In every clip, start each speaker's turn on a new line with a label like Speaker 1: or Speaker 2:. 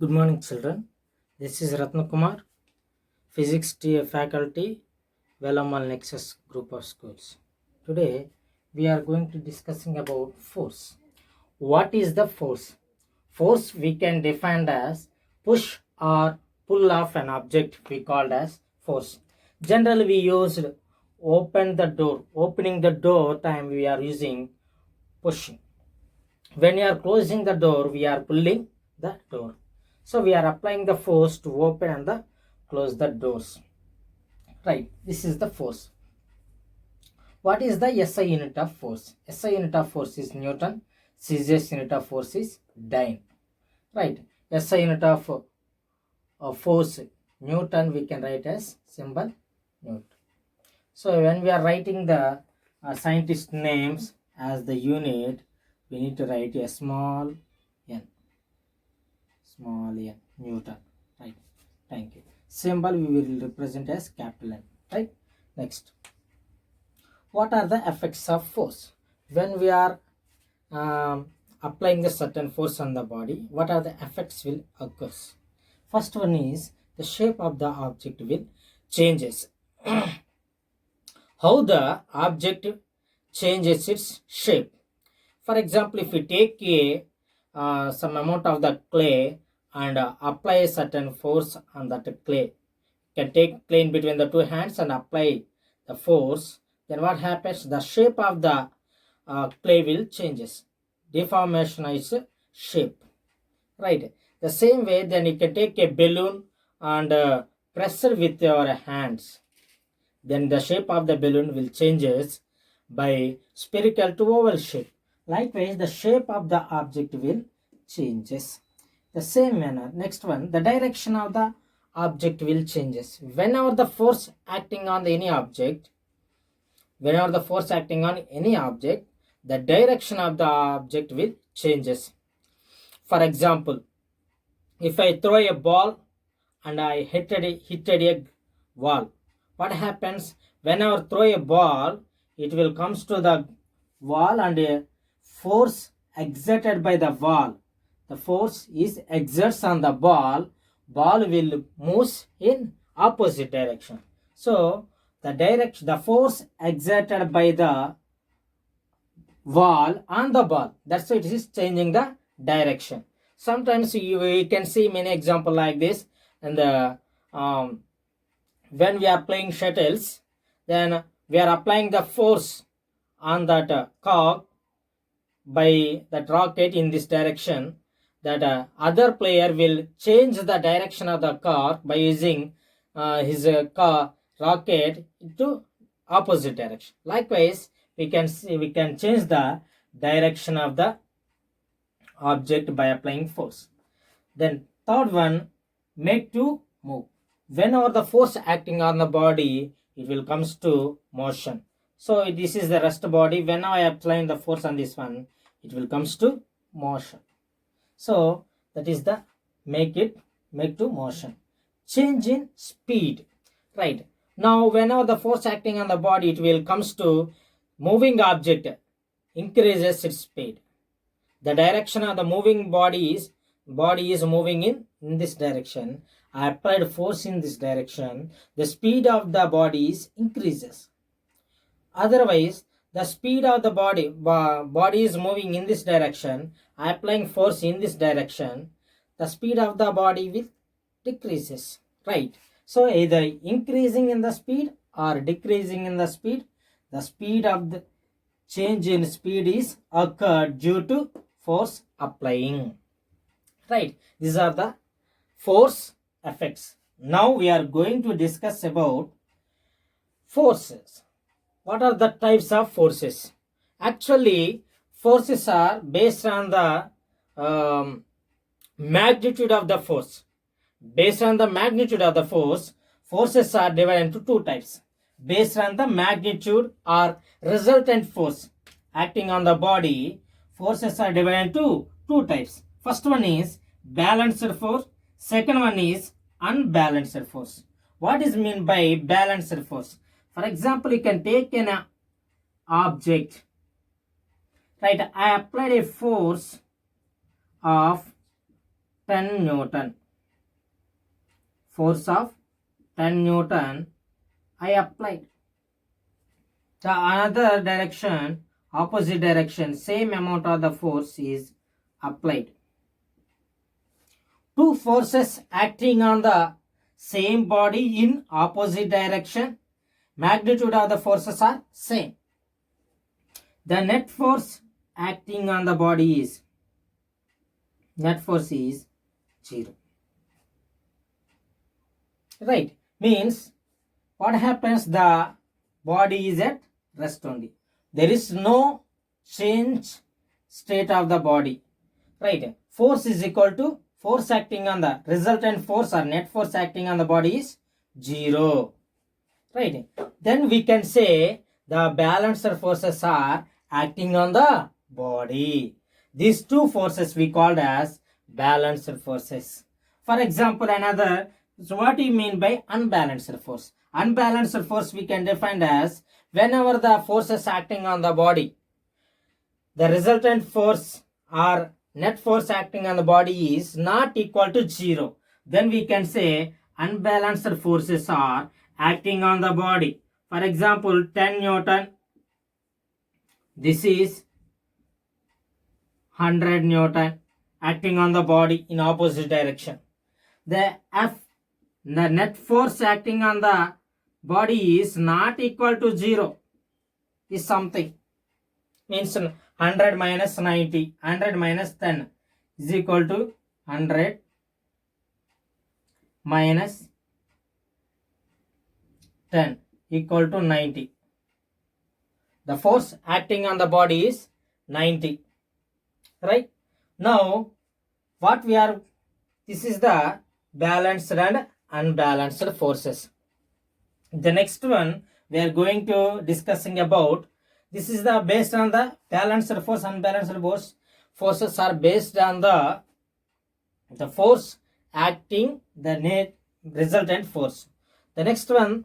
Speaker 1: Good morning, children. This is Ratnakumar, Physics TA faculty, Velamal Nexus Group of Schools. Today, we are going to discussing about force. What is the force? Force we can define as push or pull off an object we called as force. Generally, we used opening the door time we are using pushing. When you are closing the door, we are pulling the door. So we are applying the force to open and close the doors. Right, this is the force. What is the SI unit of force? SI unit of force is Newton. CGS unit of force is Dyne. Right, SI unit of force Newton we can write as symbol Newton. So when we are writing the scientist names as the unit, we need to write a small n. Small n, Newton. Right, thank you. Symbol we will represent as capital N. Right, next. What are the effects of force? When we are applying the certain force on the body, what are the effects will occur? First one is the shape of the object will changes. How the object changes its shape. For example, if we take some amount of the clay and apply a certain force on that clay, you can take clay in between the two hands and apply the force, then what happens? The shape of the clay will changes. Deformation is shape. Right. The same way, then you can take a balloon and press it with your hands. Then the shape of the balloon will changes by spherical to oval shape. Likewise, the shape of the object will changes. The same manner. Next one, the direction of the object will changes. Whenever the force acting on any object, the direction of the object will changes. For example, if I throw a ball and I hit a wall, what happens? Whenever throw a ball, it will comes to the wall and a force exerted by the wall. The force is exerts on the ball will move in opposite direction. So the force exerted by the wall on the ball, that's why it is changing the direction. Sometimes you can see many example like this, and when we are playing shuttles, then we are applying the force on that cock by that rocket in this direction. That other player will change the direction of the car by using his rocket to opposite direction. Likewise, we can change the direction of the object by applying force. Then third one, make to move. Whenever the force acting on the body, it will comes to motion. So this is the rest body. When I apply the force on this one, it will comes to motion. So that is the make to motion. Change in speed. Right. Now whenever the force acting on the body, it will comes to moving object, increases its speed. The direction of the moving body is moving in this direction. I applied force in this direction. The speed of the body is increases. Otherwise, the speed of the body is moving in this direction. I applying force in this direction. The speed of the body will decreases. Right. So either increasing in the speed or decreasing in the speed. The speed of the change in speed is occurred due to force applying. Right. These are the force effects. Now we are going to discuss about forces. What are the types of forces? Actually, forces are based on the magnitude of the force. Based on the magnitude of the force, forces are divided into two types. Based on the magnitude or resultant force acting on the body, forces are divided into two types. First one is balanced force. Second one is unbalanced force. What is meant by balanced force? For example, you can take an object. Right, I applied a force of 10 Newton. Force of 10 Newton I applied. The another direction, opposite direction, same amount of the force is applied. Two forces acting on the same body in opposite direction, magnitude of the forces are same. The net force acting on the body is, net force is 0. Right, means what happens, the body is at rest only. There is no change state of the body. Right, force is equal to force acting on the resultant force or net force acting on the body is 0. Right, then we can say the balanced forces are acting on the body. These two forces we called as balanced forces. For example, another, so what do you mean by unbalanced force? Unbalanced force we can define as whenever the forces acting on the body, the resultant force or net force acting on the body is not equal to 0, then we can say unbalanced forces are acting on the body. For example, 10 Newton, this is 100 Newton acting on the body in opposite direction. The net force acting on the body is not equal to 0 is something, means 100 minus 90, 100 minus 10 is equal to 100 minus 10 equal to 90. The force acting on the body is 90. Right, now what we are, this is the balanced and unbalanced forces. The next one we are going to discussing about, this is the based on the balanced force, unbalanced force. Forces are based on the force acting the net resultant force. The next one,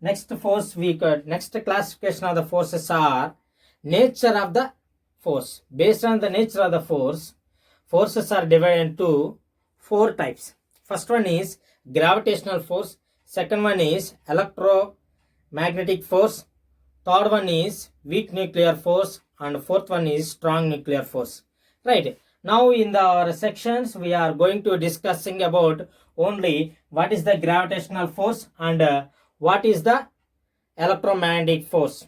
Speaker 1: next force we could, next classification of the forces are nature of the force. Based on the nature of the force, forces are divided into 4 types. First one is gravitational force, second one is electromagnetic force, third one is weak nuclear force, and fourth one is strong nuclear force. Right, now in our sections we are going to discussing about only what is the gravitational force and what is the electromagnetic force.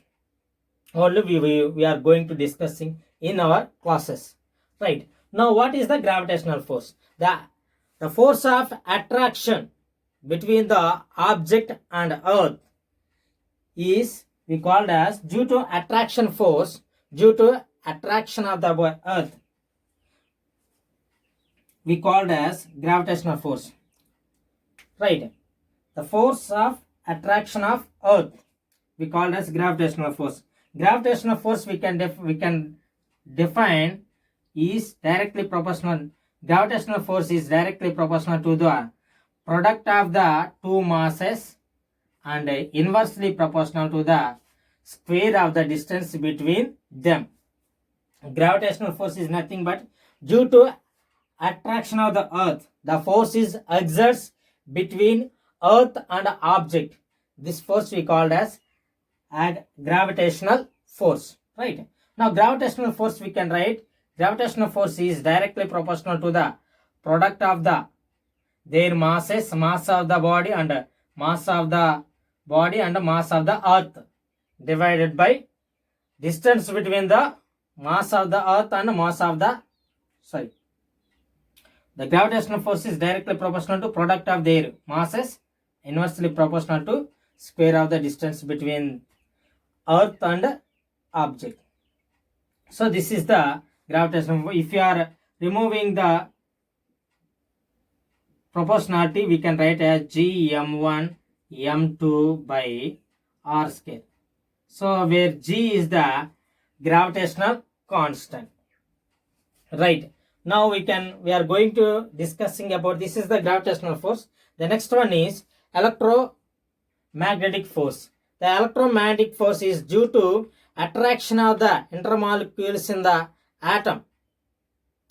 Speaker 1: Only we are going to discussing in our classes. Right, now what is the gravitational force? The force of attraction between the object and earth is we called as, due to attraction force, due to attraction of the earth, we called as gravitational force. Right, the force of attraction of earth we called as gravitational force. Gravitational force we can define is directly proportional. Gravitational force is directly proportional to the product of the two masses and inversely proportional to the square of the distance between them. Gravitational force is nothing but due to attraction of the earth, the force is exerts between earth and object. This force we called as gravitational force. Right, now gravitational force we can write, gravitational force is directly proportional to the product of their masses, mass of the body and mass of the body and mass of the earth, divided by distance between the mass of the earth and mass of the the gravitational force is directly proportional to product of their masses, inversely proportional to square of the distance between earth and object. So this is the gravitational. If you are removing the proportionality, we can write as G m1 m2 by r square. So where G is the gravitational constant. Right, now we are going to discussing about, this is the gravitational force. The next one is electromagnetic force. The electromagnetic force is due to attraction of the intermolecules in the atom.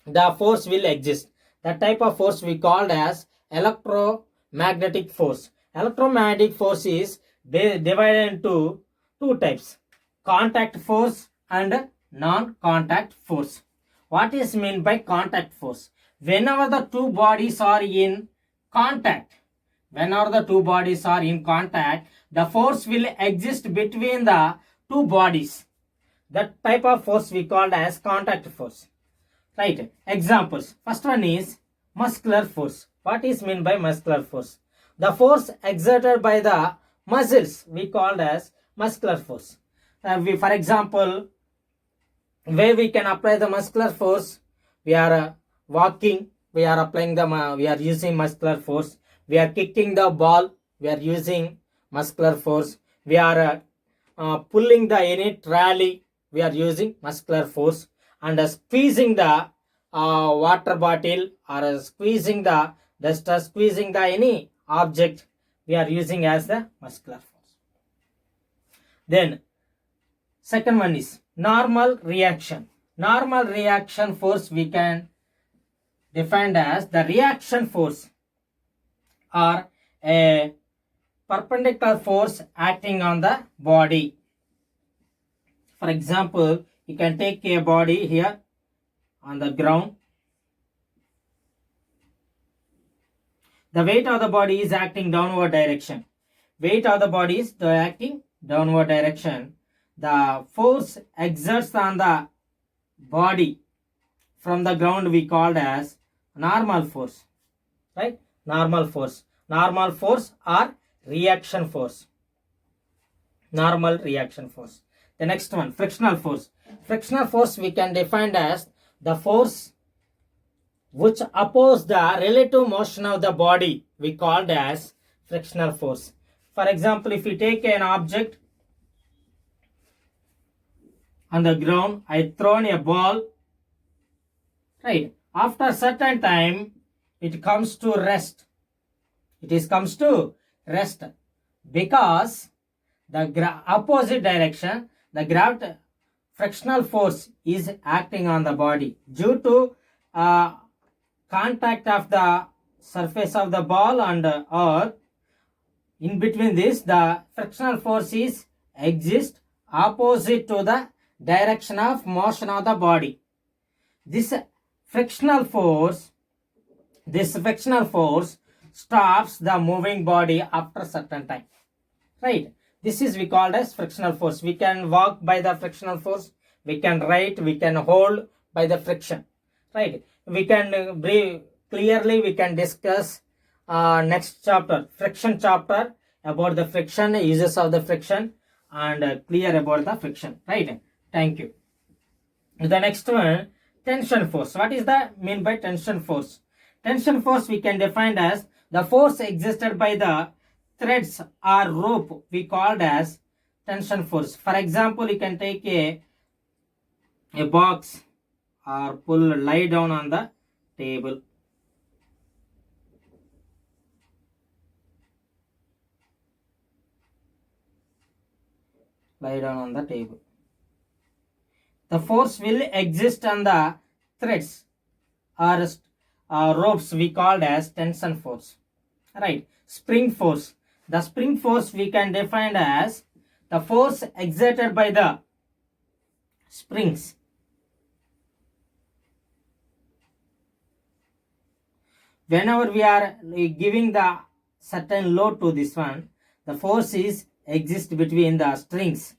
Speaker 1: The force will exist. That type of force we called as electromagnetic force. Electromagnetic force is divided into two types, contact force and non-contact force. What is meant by contact force? Whenever the two bodies are in contact, the force will exist between the two bodies. That type of force we called as contact force. Right. Examples. First one is muscular force. What is meant by muscular force? The force exerted by the muscles we called as muscular force. For example, where we can apply the muscular force, we are walking, we are applying we are using muscular force. We are kicking the ball, we are using muscular force. We are pulling the any trolley, we are using muscular force. And squeezing the water bottle, or squeezing the dust, or squeezing the any object, we are using as the muscular force. Then second one is normal reaction. Normal reaction force we can define as the reaction force or a perpendicular force acting on the body. For example, you can take a body here on the ground. The weight of the body is acting downward direction. Weight of the body is acting downward direction. The force exerts on the body from the ground we called as normal force. Right? Normal force. Normal force or reaction force. Normal reaction force. The next one, frictional force. Frictional force we can define as the force which oppose the relative motion of the body we called as frictional force. For example, if we take an object on the ground, I thrown a ball, right? After certain time, it comes to rest. It comes to rest because the opposite direction, the frictional force is acting on the body due to contact of the surface of the ball and earth. In between this, the frictional force exists opposite to the direction of motion of the body. This frictional force stops the moving body after certain time. Right? This is we called as frictional force. We can walk by the frictional force. We can write, we can hold by the friction. Right? We can clearly we can discuss next chapter, friction chapter, about the friction, uses of the friction, and clear about the friction. Right? Thank you. The next one, tension force. What is the mean by tension force? Tension force we can define as the force existed by the threads or rope we called as tension force. For example, you can take a box or lie down on the table. Lie down on the table. The force will exist on the threads or ropes we called as tension force. Right? Spring force. The spring force we can define as the force exerted by the springs. Whenever we are giving the certain load to this one, the force exists between the strings.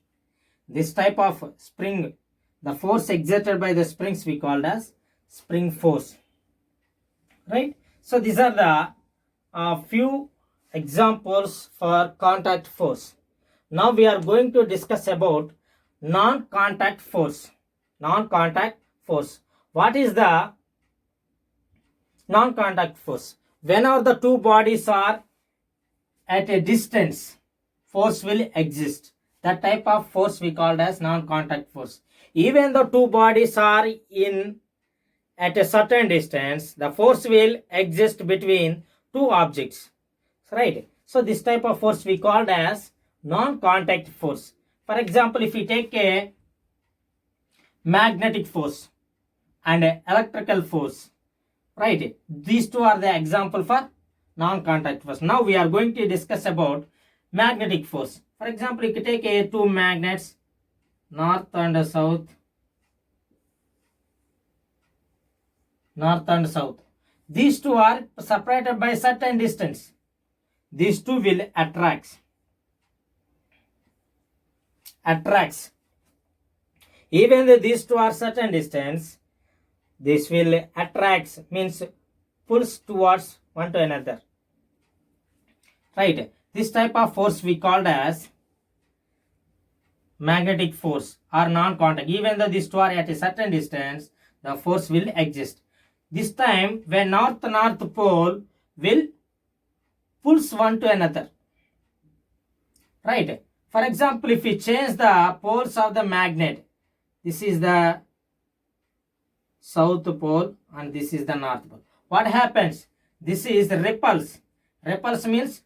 Speaker 1: This type of spring, the force exerted by the springs we called as spring force. Right? So these are the few examples for contact force. Now we are going to discuss about non-contact force. Non-contact force. What is the non-contact force? Whenever the two bodies are at a distance, force will exist. That type of force we called as non-contact force. Even though two bodies are at a certain distance, the force will exist between two objects. Right? So this type of force we called as non-contact force. For example, if we take a magnetic force and electrical force. right? These two are the example for non-contact force. Now we are going to discuss about magnetic force. For example, you can take two magnets, north and south, north and south. These two are separated by certain distance. These two will attracts. Even though these two are certain distance, this will attracts, means pulls towards one to another, right? This type of force we called as magnetic force or non-contact. Even though these two are at a certain distance, the force will exist. This time when north pole will pulls one to another, right? For example, if we change the poles of the magnet, this is the south pole and this is the north pole. What happens? This is repulse. Repulse means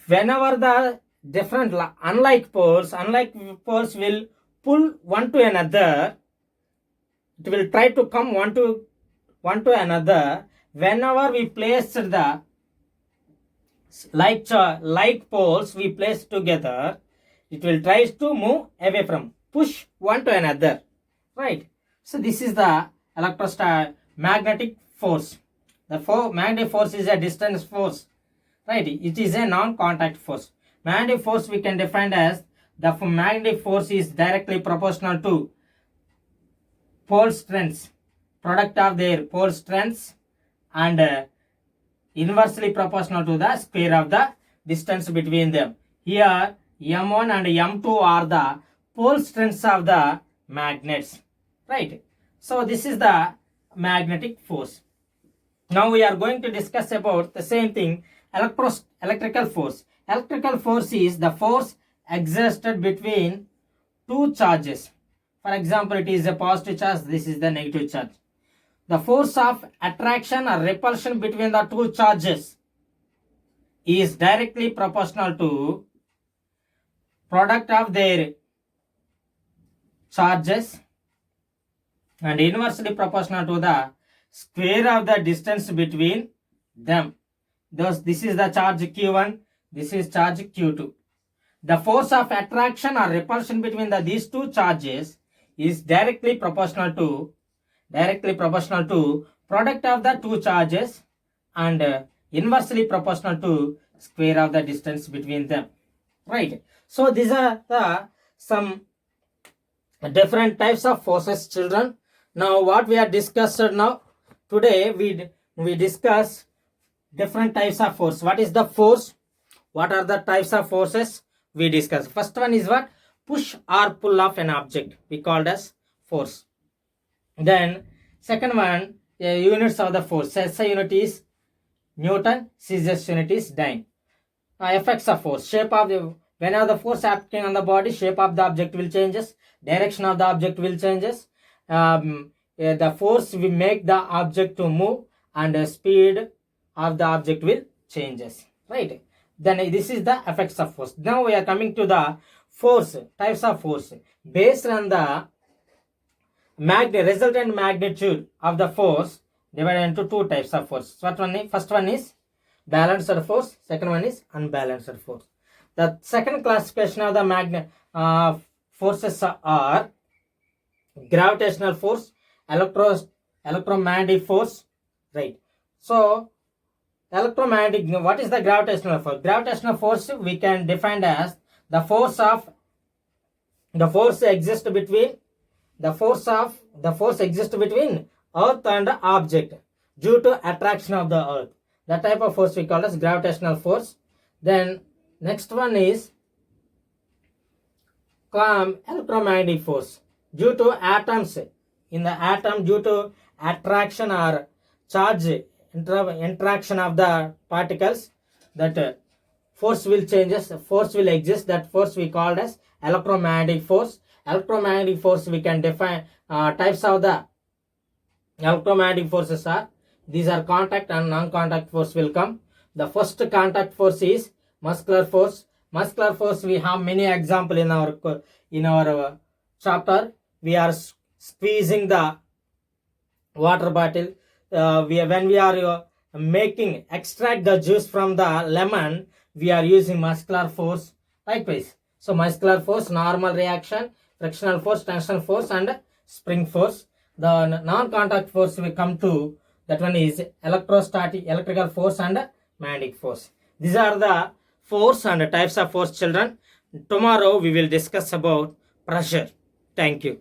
Speaker 1: whenever the different unlike poles will pull one to another, it will try to come one to another. Whenever we place the like poles we place together, it will try to move away from, push one to another, right? So this is the magnetic force. The magnetic force is a distance force, right? It is a non-contact force. Magnetic force we can define as the magnetic force is directly proportional to pole strengths, product of their pole strengths, and inversely proportional to the square of the distance between them. Here M1 and M2 are the pole strengths of the magnets, right? So this is the magnetic force. Now we are going to discuss about the same thing, electrical force. Electrical force is the force exerted between two charges. For example, it is a positive charge, this is the negative charge. The force of attraction or repulsion between the two charges is directly proportional to product of their charges and inversely proportional to the square of the distance between them. Thus, this is the charge Q1, this is charge Q2. The force of attraction or repulsion between these two charges is directly proportional to product of the two charges and inversely proportional to square of the distance between them, right? So these are the some different types of forces, children. Now what we are discussed now, today we discuss different types of force. What is the force? What are the types of forces we discuss? First one is what? Push or pull of an object, we called as force. Then second one, units of the force. SI unit is Newton, CGS unit is Dyne. Effects of force. Shape of the, whenever the force acting on the body, shape of the object will changes, direction of the object will changes. The force will make the object to move and speed of the object will changes, right? Then this is the effects of force. Now we are coming to the force, types of force. Based on the resultant magnitude of the force, divided into two types of force. First one is balanced force, second one is unbalanced force. The second classification of the forces are gravitational force, electromagnetic force, right? So electromagnetic, what is the gravitational force? Gravitational force we can define as the force exists between earth and object due to attraction of the earth. That type of force we call as gravitational force. Then next one is electromagnetic force. Due to atoms in the atom, due to attraction or charge interaction of the particles, that force will changes, force will exist. That force we called as electromagnetic force. Electromagnetic force we can define types of the electromagnetic forces are, these are contact and non-contact force will come. The first contact force is muscular force. Muscular force we have many example in our chapter. We are squeezing the water bottle, when we are making extract the juice from the lemon, we are using muscular force likewise. So muscular force, normal reaction, frictional force, tensional force, and spring force. The non-contact force we come to, that one is electrostatic, electrical force, and magnetic force. These are the force and types of force, children. Tomorrow we will discuss about pressure. Thank you.